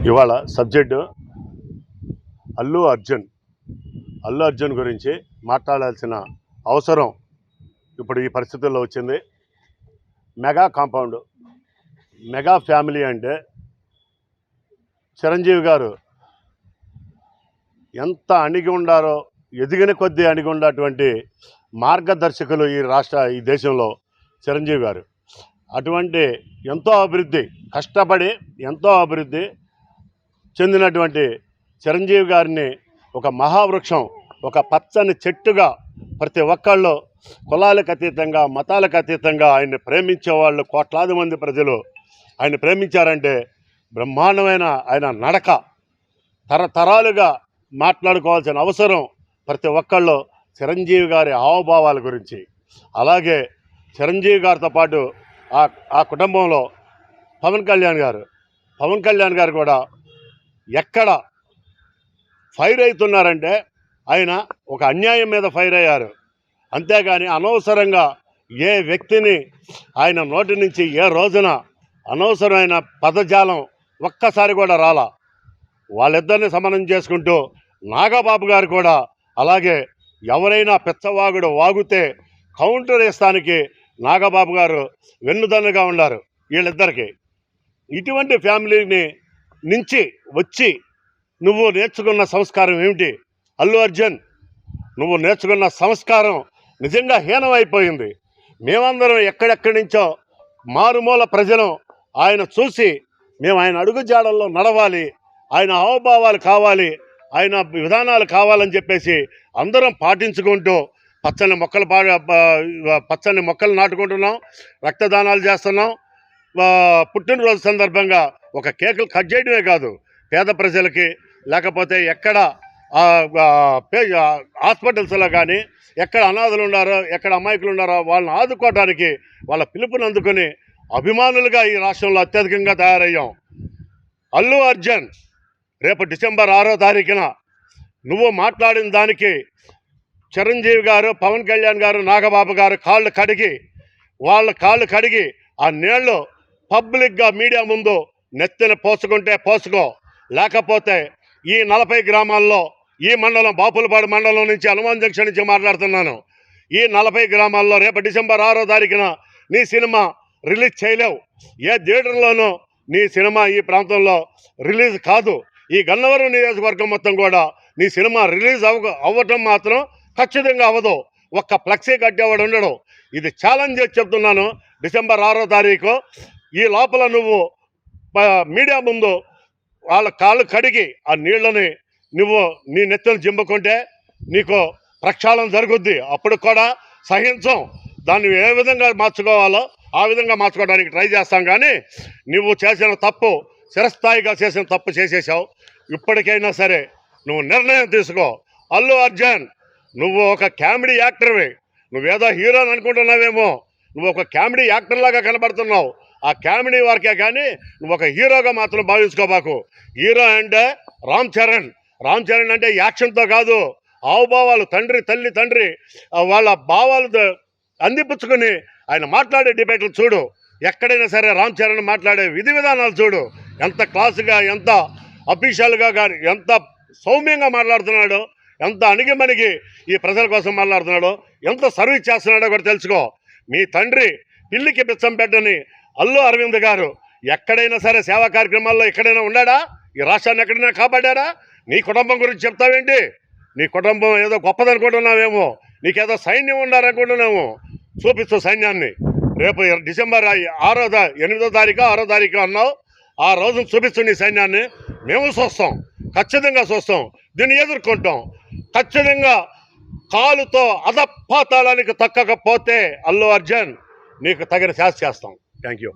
ఇవాళ సబ్జెక్టు అల్లు అర్జున్ గురించి మాట్లాడాల్సిన అవసరం ఇప్పుడు ఈ పరిస్థితుల్లో వచ్చింది. మెగా కాంపౌండ్, మెగా ఫ్యామిలీ అంటే చిరంజీవి గారు ఎంత అణిగి ఉండారో, ఎదిగిన కొద్దీ అణిగి ఉన్నటువంటి మార్గదర్శకులు ఈ దేశంలో చిరంజీవి గారు. అటువంటి ఎంతో అభివృద్ధి, కష్టపడి ఎంతో అభివృద్ధి చెందినటువంటి చిరంజీవి గారిని ఒక మహావృక్షం, ఒక పచ్చని చెట్టుగా ప్రతి ఒక్కళ్ళు కులాలకు అతీతంగా, మతాలకు అతీతంగా ఆయన్ని ప్రేమించేవాళ్ళు కోట్లాది మంది ప్రజలు ఆయన ప్రేమించారంటే బ్రహ్మాండమైన ఆయన నడక తరతరాలుగా మాట్లాడుకోవాల్సిన అవసరం ప్రతి ఒక్కళ్ళు చిరంజీవి గారి హావభావాల గురించి. అలాగే చిరంజీవి గారితో పాటు ఆ కుటుంబంలో పవన్ కళ్యాణ్ గారు కూడా ఎక్కడ ఫైర్ అవుతున్నారంటే ఆయన ఒక అన్యాయం మీద ఫైర్ అయ్యారు. అంతేగాని అనవసరంగా ఏ వ్యక్తిని ఆయన నోటి నుంచి ఏ రోజున అనవసరమైన పదజాలం ఒక్కసారి కూడా రాలా. వాళ్ళిద్దరిని సమన్వయం చేసుకుంటూ నాగబాబు గారు కూడా అలాగే ఎవరైనా పిచ్చవాగుడు వాగుతే కౌంటర్ వేస్తానికి నాగబాబు గారు వెన్నుదన్నుగా ఉన్నారు వీళ్ళిద్దరికి. ఇటువంటి ఫ్యామిలీని నుంచి వచ్చి నువ్వు నేర్చుకున్న సంస్కారం ఏమిటి అల్లు అర్జున్? నువ్వు నేర్చుకున్న సంస్కారం నిజంగా హీనమైపోయింది. మేమందరం ఎక్కడెక్కడి నుంచో మారుమూల ప్రజలు ఆయన చూసి మేము ఆయన అడుగుజాడల్లో నడవాలి, ఆయన హావభావాలు కావాలి, ఆయన విధానాలు కావాలని చెప్పేసి అందరం పాటించుకుంటూ పచ్చని మొక్కలు నాటుకుంటున్నాం, రక్తదానాలు చేస్తున్నాం. పుట్టినరోజు సందర్భంగా ఒక కేకులు కట్ చేయడమే కాదు, పేద ప్రజలకి లేకపోతే ఎక్కడ హాస్పిటల్స్లో కానీ ఎక్కడ అనాథలు ఉన్నారో, ఎక్కడ అమాయకులు ఉన్నారో వాళ్ళని ఆదుకోవడానికి వాళ్ళ పిలుపుని అందుకుని అభిమానులుగా ఈ రాష్ట్రంలో అత్యధికంగా తయారయ్యాం. అల్లు అర్జున్ రేపు డిసెంబర్ 6వ తారీఖున నువ్వు మాట్లాడిన దానికి చిరంజీవి గారు, పవన్ కళ్యాణ్ గారు, నాగబాబు గారు వాళ్ళ కాళ్ళు కడిగి ఆ నీళ్లు పబ్లిక్గా మీడియా ముందు నెత్తిన పోసుకుంటే పోసుకో. లేకపోతే ఈ 40 గ్రామాల్లో ఈ మండలం బాపులపాడు మండలం నుంచి హనుమాన్ జంక్షన్ నుంచి మాట్లాడుతున్నాను. ఈ 40 గ్రామాల్లో రేపు డిసెంబర్ 6వ తారీఖున నీ సినిమా రిలీజ్ చేయలేవు. ఏ థియేటర్లోనూ నీ సినిమా ఈ ప్రాంతంలో రిలీజ్ కాదు. ఈ గన్నవరం నియోజకవర్గం మొత్తం కూడా నీ సినిమా రిలీజ్ అవ్వటం మాత్రం ఖచ్చితంగా అవ్వదు. ఒక్క ఫ్లెక్సీ కట్టేవాడు ఉండడు. ఇది ఛాలెంజ్ చేసి చెప్తున్నాను. డిసెంబర్ 6వ తారీఖు ఈ లోపల నువ్వు మీడియా ముందు వాళ్ళ కాళ్ళు కడిగి ఆ నీళ్ళని నువ్వు నీ నెత్తిని జింపుకుంటే నీకు ప్రక్షాళన జరుగుద్ది. అప్పుడు కూడా సహించం. దాన్ని ఏ విధంగా మార్చుకోవాలో ఆ విధంగా మార్చుకోవడానికి ట్రై చేస్తాం. కానీ నువ్వు చేసిన తప్పు, చిరస్థాయిగా చేసిన తప్పు చేసేసావు. ఇప్పటికైనా సరే నువ్వు నిర్ణయం తీసుకో. అల్లు అర్జున్, నువ్వు ఒక కామెడీ యాక్టర్వి. నువ్వేదో హీరోని అనుకుంటున్నావేమో, నువ్వు ఒక కామెడీ యాక్టర్లాగా కనబడుతున్నావు. ఆ కామెడీ వరకే కానీ నువ్వు ఒక హీరోగా మాత్రం భావించుకోబాకు. హీరో అంటే రామ్ చరణ్ అంటే యాక్షన్తో కాదు, హావభావాలు, తల్లి వాళ్ళ భావాలు అందిపుచ్చుకుని ఆయన మాట్లాడే డిబేట్లు చూడు. ఎక్కడైనా సరే రామ్ చరణ్ మాట్లాడే విధి విధానాలు చూడు. ఎంత క్లాసుగా, ఎంత అఫీషియల్గా కానీ, ఎంత సౌమ్యంగా మాట్లాడుతున్నాడో, ఎంత అణిగిమణిగి ఈ ప్రజల కోసం మాట్లాడుతున్నాడో, ఎంత సర్వీస్ చేస్తున్నాడో కూడా తెలుసుకో. మీ తండ్రి పిల్లికి బిచ్చం పెట్టని అల్లు అరవింద్ గారు ఎక్కడైనా సరే సేవా కార్యక్రమాల్లో ఎక్కడైనా ఉన్నాడా? ఈ రాష్ట్రాన్ని ఎక్కడైనా కాపాడారా? నీ కుటుంబం గురించి చెప్తావేంటి? నీ కుటుంబం ఏదో గొప్పదనుకుంటున్నావేమో, నీకేదో సైన్యం ఉండాలనుకుంటున్నామో. చూపిస్తూ సైన్యాన్ని రేపు డిసెంబర్ 8వ తారీఖు 6వ తారీఖు అన్నావు. ఆ రోజున చూపిస్తూ నీ సైన్యాన్ని మేము చూస్తాం, ఖచ్చితంగా చూస్తాం, దీన్ని ఎదుర్కొంటాం. ఖచ్చితంగా కాలుతో అధపాతాళానికి తక్కకపోతే అల్లు అర్జున్ నీకు తగిన శాస్తి చేస్తాం. Thank you.